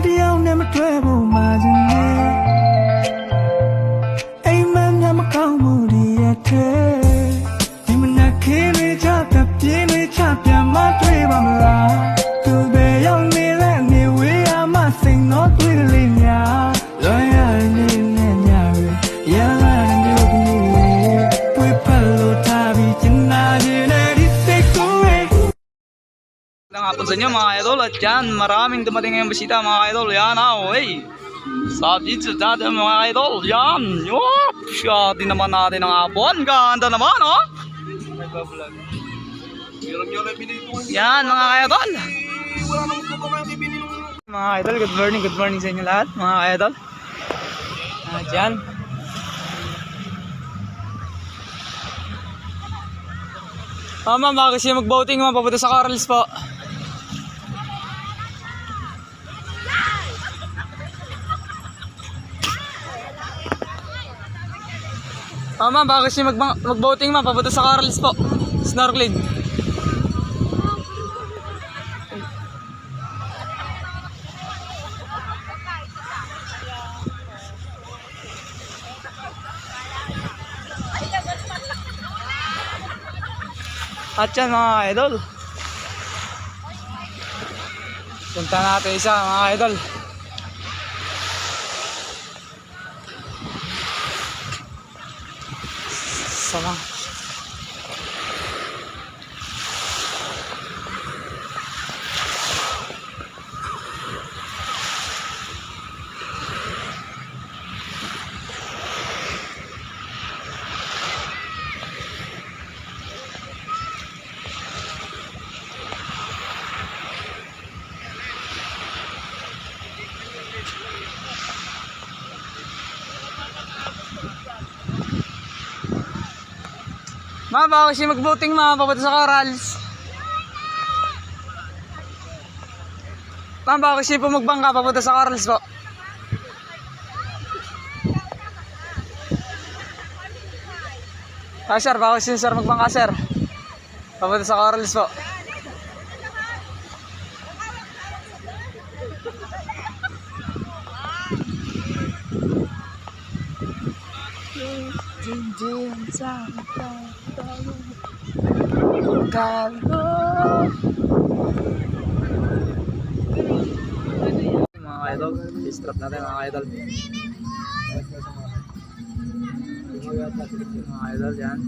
tiyao ne matwebo majine Ay man ya makang mudi ate Dimana kiri chata pini chapya matweba mala Tube yang nile niwi ama sing no twilinya Loya ni nyari Yala nyubi Pui palo tabi china jine di sekure Magandang hapon sa inyo mga idol at yan maraming dumating ngayong bisita mga idol yan sa pizza dati mga idol yan siya din naman natin ang hapon ganda naman yan mga idol good morning sa inyo lahat mga idol at yan ma'am bakit siya mag-boating ma'am papunta sa Corals po. Ma'am, bakit siya mag-boating ma'am papunta sa Corals po. Snorkeling. At yan mga idol. Punta natin isa mga idol. Sama. Ma'am, baka siya mag-boating ma'am, papunta sa Corals. Ma'am, baka siya po magbangka, papunta sa Corals po. Sir, baka siya sir magbangka sir. Papunta sa Corals po. Mga idol, distrap natin mga idol. Mga idol yan.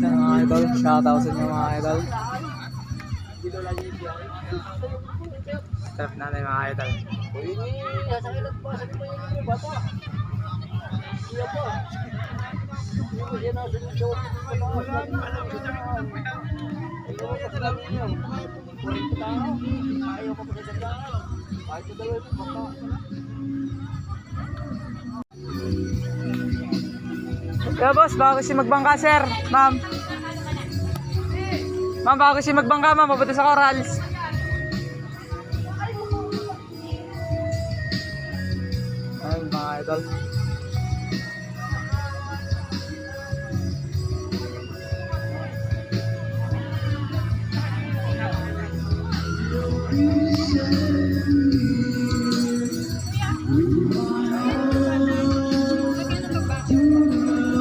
Mga idol, shoutout sa inyo mga idol. Step natin mga idol. Kaya boss, baka kasi magbangka sir, ma'am. Ma'am, baka kasi magbangka ma'am, papunta sa Corals. Ay mga idol.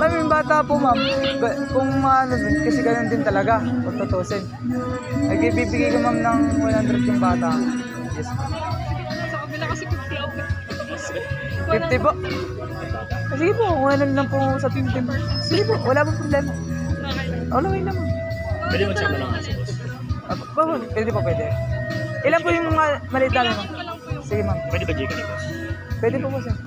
Ma'am, yung bata po ma'am, kung ano kasi ganun din talaga, kung tutusin. Nagbibigay ko ma'am ng 100 yung bata. Yes. Sa kabila kasi 50 okay. 50 po? Sige po, 100 lang po sa 50. Sige po, wala pong problema. Wala lang. Pwede magsama lang nga sa boss. Pwede po, pwede. Ilan po yung mga maliit namin ma'am? Sige ma'am. Pwede ba Jika ni boss? Pwede po sir.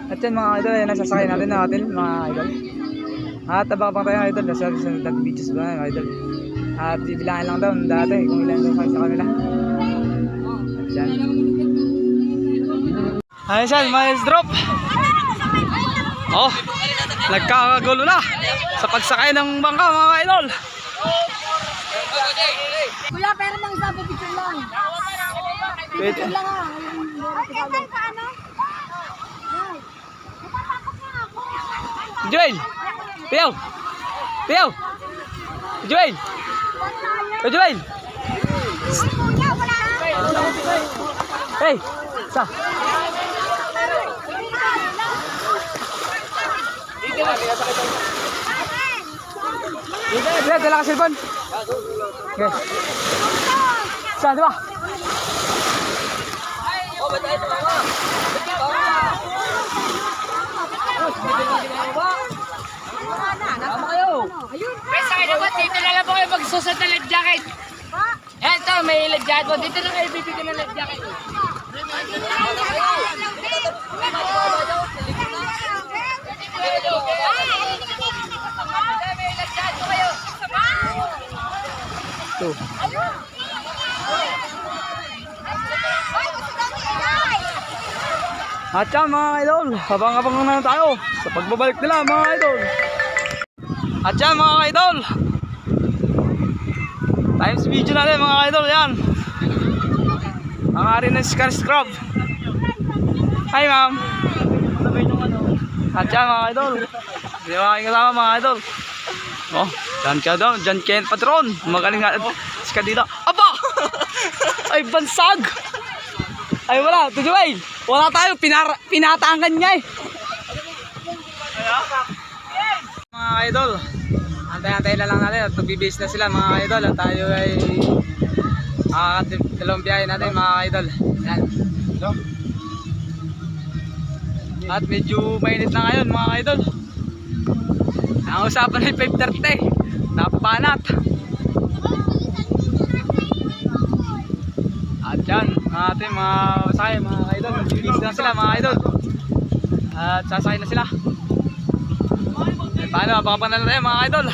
At yan mga idol, ayan nasasakay natin mga idol. At abang-abang tayo mga idol, nasa videos ba mga idol. At bibilangin lang daw dati kung ilan daw sa kanila. At yan. Ayun siya, miles drop. Oh, nagkakagulo na sa pagsakay ng bangka mga idol. Kuya, pero nang sabi picture lang. Pwede. Picture lang ah. Ay, ka ano? Joel! Piyaw! Piyaw! Joel! Joel! Kuya, wala. Hey! Sa! Dito, dala ka cellphone. Okay. Saan, di ba? Basta kayo naman, dito na lang po kayo magsusot ng life jacket. Eto, may life jacket po. Dito na kayo bibigyan ng life jacket. Ito. At yan mga idol, habang-habang na tayo sa pagbabalik nila mga idol. At yan mga idol, times video natin mga idol, yan. Ang hari ng Scar Scrub. Hi ma'am. At yan mga idol, hindi mga kasama mga idol. Oh, dyan ka daw, dyan Ken Patron. Magaling nga, ska dito. Aba! Ay, bansag! Ay, wala, Tujuay. Wala tayo, pinatangan niya eh. Mga idol, antay-antay na lang natin at magbibis na sila mga idol. At tayo ay dalawang biyahe natin mga idol. Yan. At medyo mainit na ngayon mga idol. Ang usapan ay 5:30. Napapanat. At yan, ating mga sakay, mga idol. Release na sila mga idol. At sasakay na sila. E, paano, abang-abang na tayo mga idol.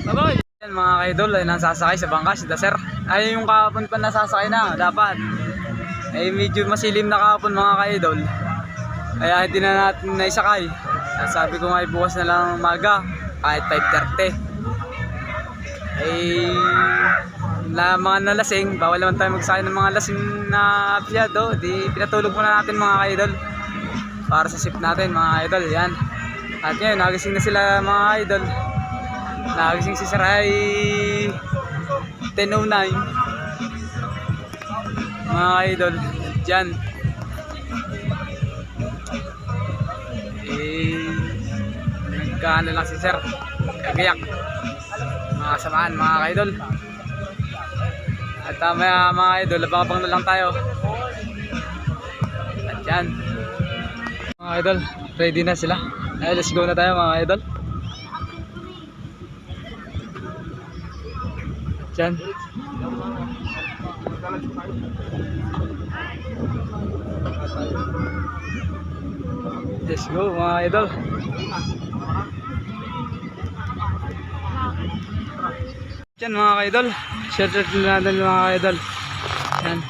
Bye-bye. Yan mga idol, ay nasasakay sa bangka si Daser. Ay yung kahapon pa nasasakay na, dapat. Ay medyo masilim na kahapon mga idol. Kaya hindi na natin naisakay. At sabi ko nga bukas na lang umaga, kahit 5:30. Ay na mga nalasing, bawal naman tayo magsakay ng mga lasing na piyado. Di pinatulog muna natin mga idol para sa ship natin mga idol. Yan. At ngayon, nagising na sila mga idol. Nagising si Saray 10:09 mga idol. Diyan. Nagkaano lang si Sir. Kagayak. Mga samahan mga idol. At mga idol, abang-abang na lang tayo. At yan. Mga idol, ready na sila. Ay, let's go na tayo mga idol. At yan. Let's go mga idol. Yan mga idol. Shoutout natin mga idol. Yan.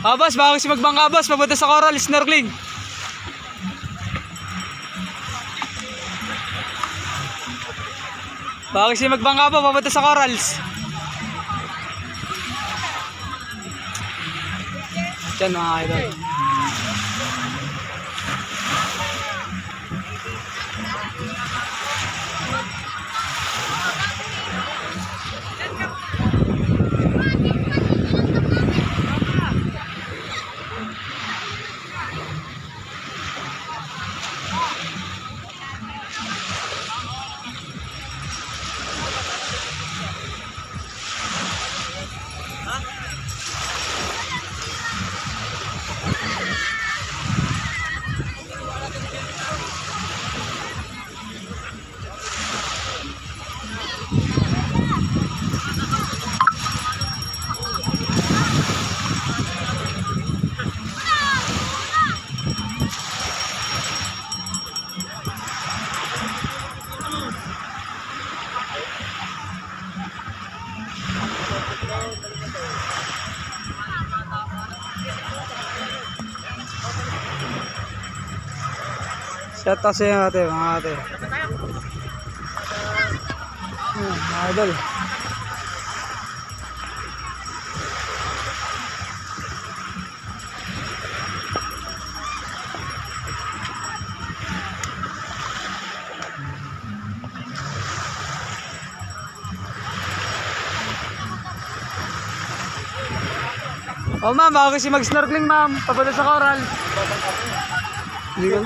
Boss, bago si magbangka boss, papunta sa coral snorkeling. Bago si magbangka po, papunta sa corals. Yan mga idol. Shout out sa inyo natin mga ate. Mga idol. Oh ma'am, ako kasi mag-snorkeling ma'am. Papunta sa coral. Hindi ko.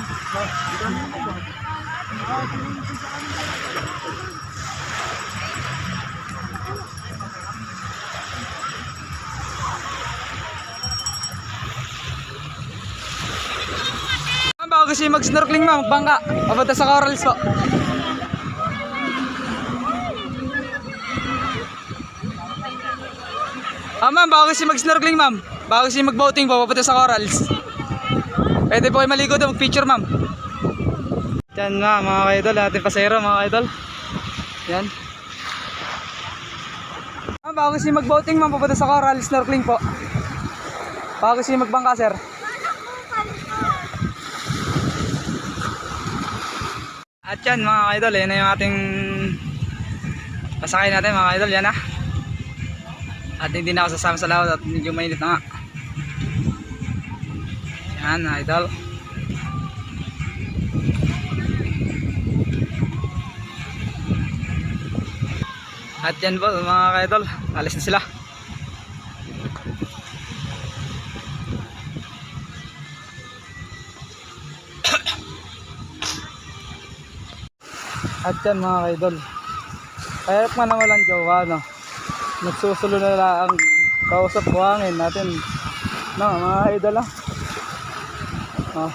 Ma'am, ako kasi mag-snorkeling ma'am. Bangka. Papunta sa corals po. Ma'am, bago kasi mag-snorkeling ma'am. Bago kasi mag-boating po, papunta sa corals. Pwede po kayo maligo doon, mag-picture ma'am. Yan na mga ka-idol, ating pasero mga ka-idol. Yan. Ma'am, bago kasi mag-boating ma'am, papunta sa corals, snorkeling po. Bago kasi magbangka sir. At yan mga ka-idol, yan na yung ating pasakay natin mga ka-idol, yan na. At hindi na ako sasama sa laot at medyo mainit na nga. Yan, idol. At yan po mga ka-idol, alis na sila. At yan mga ka-idol, kahit man na walang jowa, no? Nagsusulo na lang ang kausap buhangin natin, no, mga idol. Oh.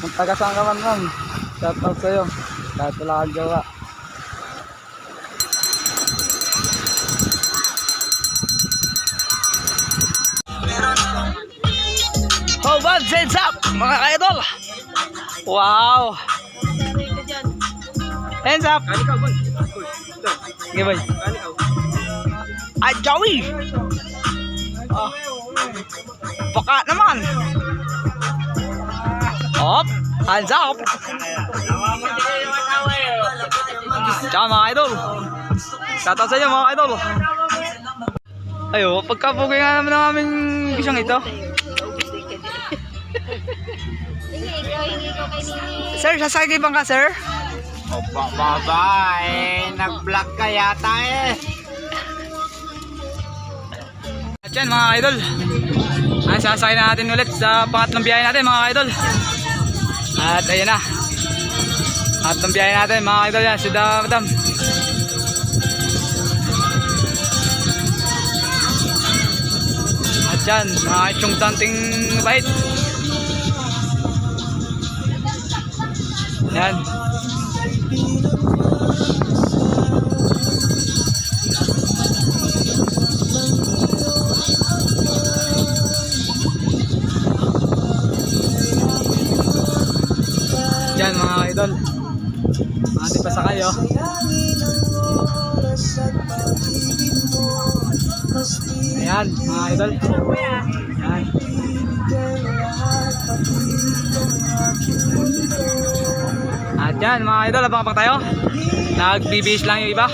Kung taga saan ka man ma'am, shout out sa'yo kahit wala kang jowa. Oh, one hands up mga idol. Wow, hands up. Okay, boy. Ay, Joey! Oh. Baka naman! Hop! Hands up! Tsaka mga idol! Shout out sa inyo mga idol! Ayo, pagkapugay nga naman ng aming bisyang ito. Hingi ko kay Nini. Sir, sasakay bang ka, sir? Bye-bye. Nag-vlog ka yata eh. At yan mga idol, ay sasakay na natin ulit sa pangatlong biyahe natin mga idol. At ayan na, pangatlong biyahe natin mga idol, yan si Madam. At yan mga itchong tanting bait. Yan. Yan mga idol, ating pasakay oh. Ayan mga idol. Ayan. At yan mga idol, abang tayo. Nag-BBS lang yung iba.